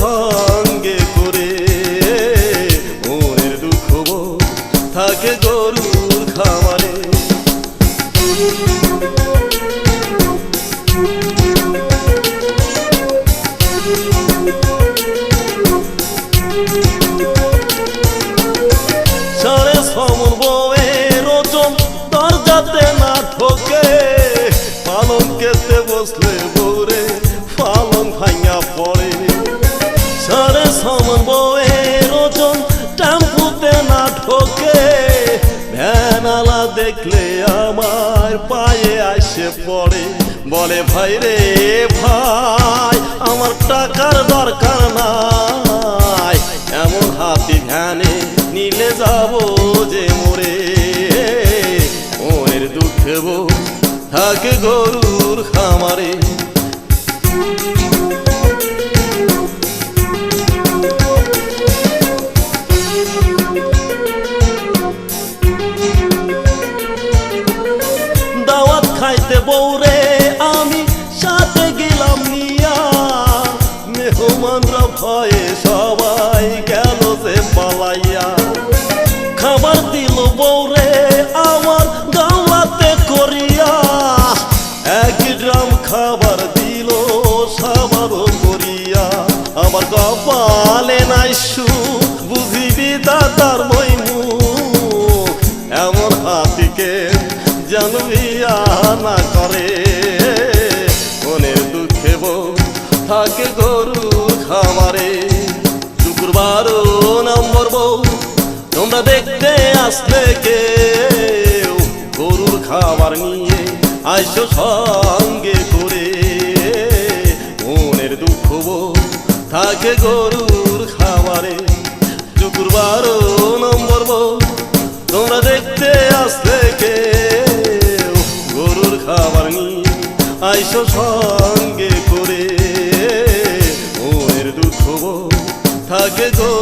সঙ্গে করে মনের দুঃখ থাকে গরুর খামারে। সাড়ে ছমন বউয়ের ওজন দরজাতে না ঠোকে, পালঙ্কেতে বসলে বউরে পালং ভাঙা পড়ে। সাড়ে ছমন বউয়ের ওজন টেম্পুতে না ঠোকে, ভ্যানালা দেখলে আমার পায়ে আসে পড়ে। বলে ভাই রে ভাই আমার টাকার দরকার নাই, এমন হাতি ভ্যানে নিলে যাব যে মোরে। মনের দুঃখে বউ থাকে গরুর খামারে। দাওয়াত খাইতে বউরে আমি সাথে গেলাম নিয়া, মেহমানরা ভয়ে সবাই গেল যে পালাইয়া। খাবার দিল বউরে আমার গাওয়াতে করিয়া, 1 গ্রাম খাবার দিল সাবারও করিয়া। আমার কপালে নাই সুখ বুঝিবি দাদার মইমুখ, এমন হাতিকে জানবি না করে। মনের দুঃখে বউ থাকে গরু খামারে। শুক্রবার নম্বর বউ তোমরা দেখতে আসলে কেউ, গরুর খাবার নিয়ে আইসো সঙ্গে করে। মনের দুঃখ বউ থাকে গরুর খামারে। শুক্রবার নম্বর বউ তোমরা দেখতে আসলে কেউ, গরুর খাবার নিয়ে আইসো সঙ্গে করে। মনের দুঃখ বউ থাকে গো